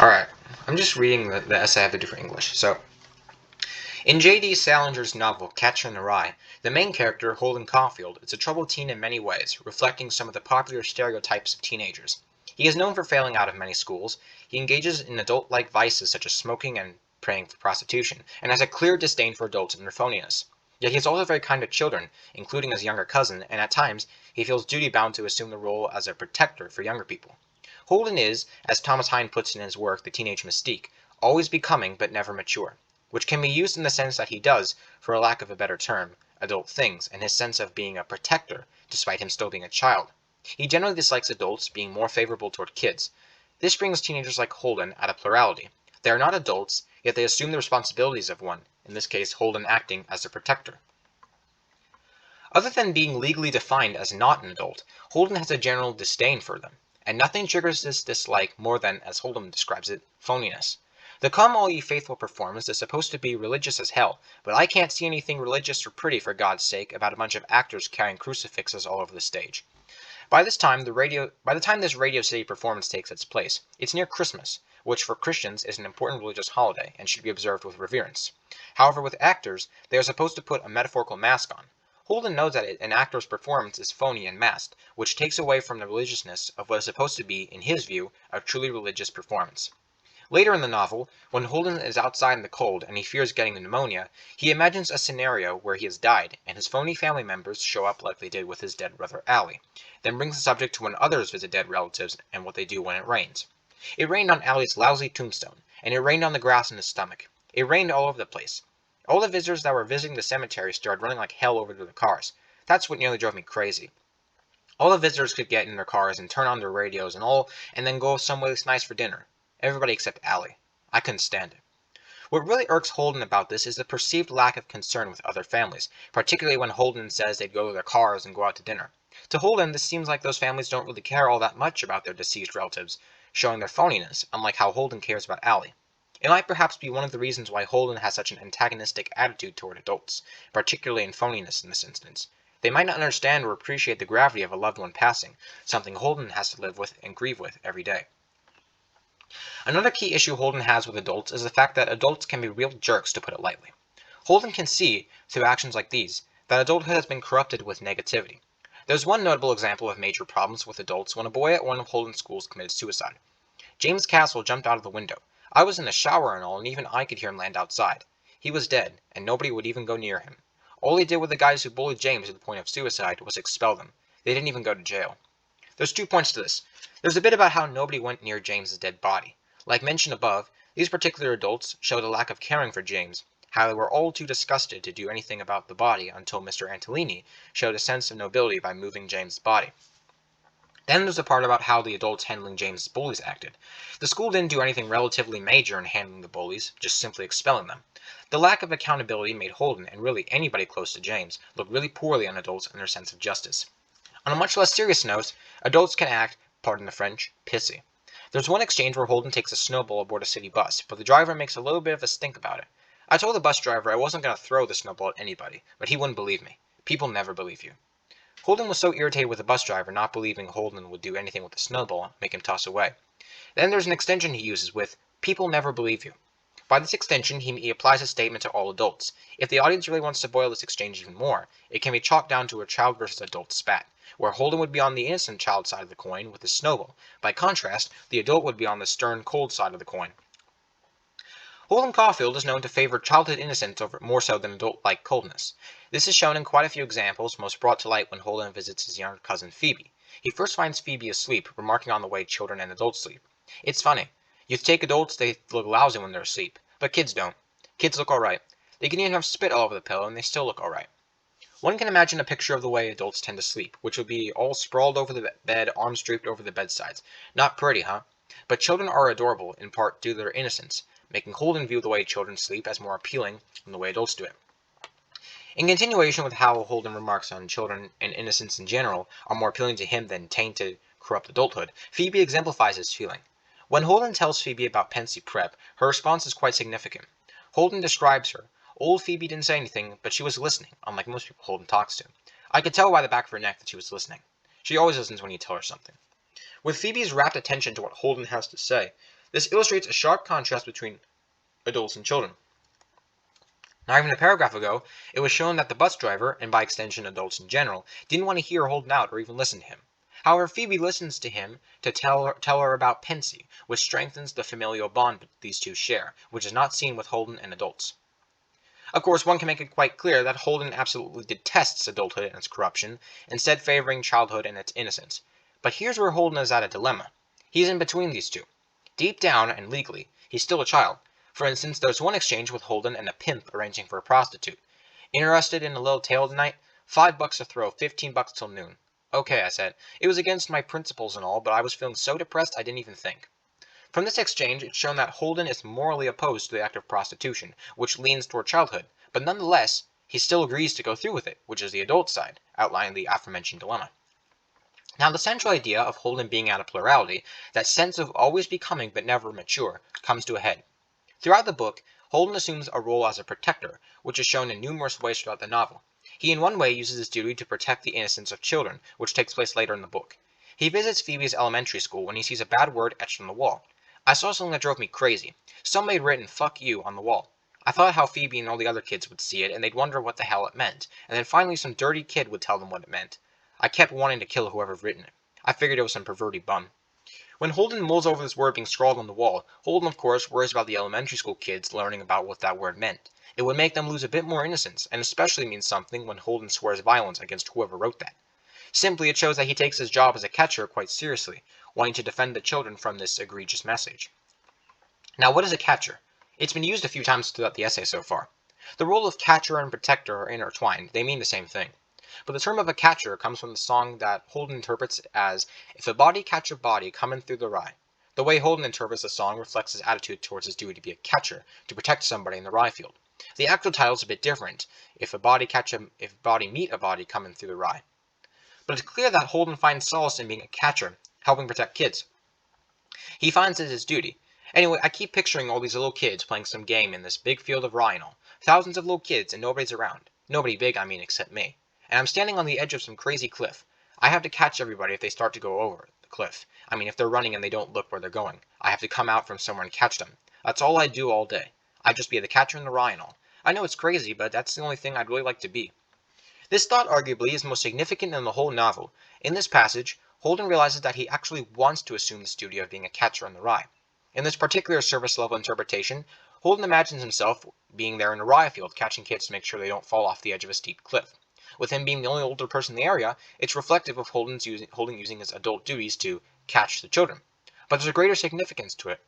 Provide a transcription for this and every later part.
Alright, I'm just reading the essay I have to do for English. So, in J.D. Salinger's novel Catcher in the Rye, the main character, Holden Caulfield, is a troubled teen in many ways, reflecting some of the popular stereotypes of teenagers. He is known for failing out of many schools, he engages in adult-like vices such as smoking and praying for prostitution, and has a clear disdain for adults and their phoniness. Yet he is also very kind to children, including his younger cousin, and at times, he feels duty-bound to assume the role as a protector for younger people. Holden is, as Thomas Hine puts in his work The Teenage Mystique, always becoming but never mature, which can be used in the sense that he does, for a lack of a better term, adult things, and his sense of being a protector, despite him still being a child. He generally dislikes adults, being more favorable toward kids. This brings teenagers like Holden at a plurality. They are not adults, yet they assume the responsibilities of one, in this case Holden acting as a protector. Other than being legally defined as not an adult, Holden has a general disdain for them, and nothing triggers this dislike more than, as Holden describes it, phoniness. The Come All Ye Faithful performance is supposed to be religious as hell, but I can't see anything religious or pretty, for God's sake, about a bunch of actors carrying crucifixes all over the stage. By the time this Radio City performance takes its place, it's near Christmas, which for Christians is an important religious holiday and should be observed with reverence. However, with actors, they are supposed to put a metaphorical mask on. Holden knows that an actor's performance is phony and masked, which takes away from the religiousness of what is supposed to be, in his view, a truly religious performance. Later in the novel, when Holden is outside in the cold and he fears getting pneumonia, he imagines a scenario where he has died and his phony family members show up like they did with his dead brother Allie, then brings the subject to when others visit dead relatives and what they do when it rains. It rained on Allie's lousy tombstone, and it rained on the grass in his stomach. It rained all over the place. All the visitors that were visiting the cemetery started running like hell over to their cars. That's what nearly drove me crazy. All the visitors could get in their cars and turn on their radios and then go someplace nice for dinner. Everybody except Allie. I couldn't stand it. What really irks Holden about this is the perceived lack of concern with other families, particularly when Holden says they'd go to their cars and go out to dinner. To Holden, this seems like those families don't really care all that much about their deceased relatives, showing their phoniness, unlike how Holden cares about Allie. It might perhaps be one of the reasons why Holden has such an antagonistic attitude toward adults, particularly in phoniness in this instance. They might not understand or appreciate the gravity of a loved one passing, something Holden has to live with and grieve with every day. Another key issue Holden has with adults is the fact that adults can be real jerks, to put it lightly. Holden can see, through actions like these, that adulthood has been corrupted with negativity. There's one notable example of major problems with adults when a boy at one of Holden's schools committed suicide. James Castle jumped out of the window. I was in the shower and all, and even I could hear him land outside. He was dead, and nobody would even go near him. All he did with the guys who bullied James to the point of suicide was expel them. They didn't even go to jail. There's 2 points to this. There's a bit about how nobody went near James's dead body. Like mentioned above, these particular adults showed a lack of caring for James, how they were all too disgusted to do anything about the body until Mr. Antolini showed a sense of nobility by moving James's body. Then there's the part about how the adults handling James's bullies acted. The school didn't do anything relatively major in handling the bullies, just simply expelling them. The lack of accountability made Holden, and really anybody close to James, look really poorly on adults and their sense of justice. On a much less serious note, adults can act, pardon the French, pissy. There's one exchange where Holden takes a snowball aboard a city bus, but the driver makes a little bit of a stink about it. I told the bus driver I wasn't going to throw the snowball at anybody, but he wouldn't believe me. People never believe you. Holden was so irritated with the bus driver not believing Holden would do anything with the snowball, make him toss away. Then there's an extension he uses with, people never believe you. By this extension, he applies his statement to all adults. If the audience really wants to boil this exchange even more, it can be chalked down to a child versus adult spat, where Holden would be on the innocent child side of the coin with his snowball. By contrast, the adult would be on the stern, cold side of the coin. Holden Caulfield is known to favor childhood innocence more so than adult-like coldness. This is shown in quite a few examples, most brought to light when Holden visits his younger cousin Phoebe. He first finds Phoebe asleep, remarking on the way children and adults sleep. It's funny. You take adults, they look lousy when they're asleep, but kids don't. Kids look alright. They can even have spit all over the pillow and they still look alright. One can imagine a picture of the way adults tend to sleep, which would be all sprawled over the bed, arms draped over the bedsides. Not pretty, huh? But children are adorable, in part due to their innocence, making Holden view the way children sleep as more appealing than the way adults do it. In continuation with how Holden remarks on children and innocence in general are more appealing to him than tainted, corrupt adulthood, Phoebe exemplifies his feeling. When Holden tells Phoebe about Pensy Prep, her response is quite significant. Holden describes her. Old Phoebe didn't say anything, but she was listening, unlike most people Holden talks to. I could tell by the back of her neck that she was listening. She always listens when you tell her something. With Phoebe's rapt attention to what Holden has to say, This illustrates a sharp contrast between adults and children. Not even a paragraph ago, it was shown that the bus driver, and by extension adults in general, didn't want to hear Holden out or even listen to him. However, Phoebe listens to him to tell her about Pensy, which strengthens the familial bond these two share, which is not seen with Holden and adults. Of course, one can make it quite clear that Holden absolutely detests adulthood and its corruption, instead favoring childhood and its innocence. But here's where Holden is at a dilemma. He's in between these two. Deep down, and legally, he's still a child. For instance, there's one exchange with Holden and a pimp arranging for a prostitute. Interested in a little tale tonight? $5 a throw, $15 till noon. Okay, I said. It was against my principles and all, but I was feeling so depressed I didn't even think. From this exchange, it's shown that Holden is morally opposed to the act of prostitution, which leans toward childhood, but nonetheless, he still agrees to go through with it, which is the adult side, outlining the aforementioned dilemma. Now, the central idea of Holden being out of plurality, that sense of always becoming but never mature, comes to a head. Throughout the book, Holden assumes a role as a protector, which is shown in numerous ways throughout the novel. He in one way uses his duty to protect the innocence of children, which takes place later in the book. He visits Phoebe's elementary school when he sees a bad word etched on the wall. I saw something that drove me crazy. Somebody had written "fuck you" on the wall. I thought how Phoebe and all the other kids would see it and they'd wonder what the hell it meant, and then finally some dirty kid would tell them what it meant. I kept wanting to kill whoever'd written it. I figured it was some perverty bum. When Holden mulls over this word being scrawled on the wall, Holden of course worries about the elementary school kids learning about what that word meant. It would make them lose a bit more innocence, and especially means something when Holden swears violence against whoever wrote that. Simply, it shows that he takes his job as a catcher quite seriously, wanting to defend the children from this egregious message. Now, what is a catcher? It's been used a few times throughout the essay so far. The role of catcher and protector are intertwined, they mean the same thing. But the term of a catcher comes from the song that Holden interprets as, "If a body catch a body comin' through the rye." The way Holden interprets the song reflects his attitude towards his duty to be a catcher, to protect somebody in the rye field. The actual title is a bit different, if body meet a body comin' through the rye. But it's clear that Holden finds solace in being a catcher, helping protect kids. He finds it his duty. Anyway, I keep picturing all these little kids playing some game in this big field of rye and all. Thousands of little kids and nobody's around. Nobody big, I mean, except me. And I'm standing on the edge of some crazy cliff. I have to catch everybody if they start to go over the cliff. I mean, if they're running and they don't look where they're going. I have to come out from somewhere and catch them. That's all I do all day. I'd just be the catcher in the rye and all. I know it's crazy, but that's the only thing I'd really like to be. This thought arguably is most significant in the whole novel. In this passage, Holden realizes that he actually wants to assume this duty of being a catcher in the rye. In this particular surface level interpretation, Holden imagines himself being there in a rye field catching kids to make sure they don't fall off the edge of a steep cliff. With him being the only older person in the area, it's reflective of Holden using his adult duties to catch the children. But there's a greater significance to it.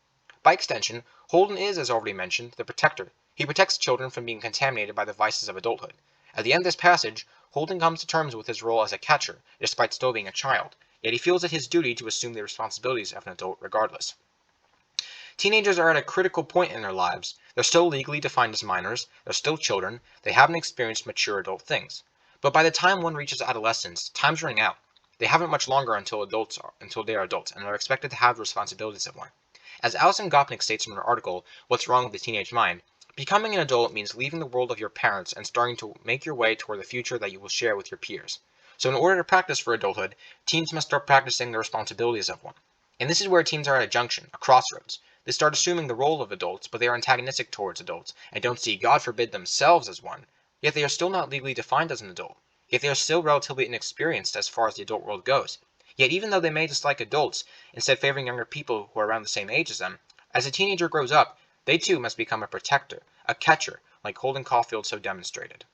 By extension, Holden is, as already mentioned, the protector. He protects children from being contaminated by the vices of adulthood. At the end of this passage, Holden comes to terms with his role as a catcher, despite still being a child, yet he feels it his duty to assume the responsibilities of an adult regardless. Teenagers are at a critical point in their lives. They're still legally defined as minors, they're still children, they haven't experienced mature adult things. But by the time one reaches adolescence, time's running out. They haven't much longer until they are adults, and are expected to have the responsibilities of one. As Alison Gopnik states in her article, "What's Wrong with the Teenage Mind?" becoming an adult means leaving the world of your parents and starting to make your way toward the future that you will share with your peers. So in order to practice for adulthood, teens must start practicing the responsibilities of one. And this is where teens are at a junction, a crossroads. They start assuming the role of adults, but they are antagonistic towards adults, and don't see, God forbid, themselves as one. Yet they are still not legally defined as an adult. Yet they are still relatively inexperienced as far as the adult world goes. Yet even though they may dislike adults, instead favoring younger people who are around the same age as them, as a teenager grows up, they too must become a protector, a catcher, like Holden Caulfield so demonstrated.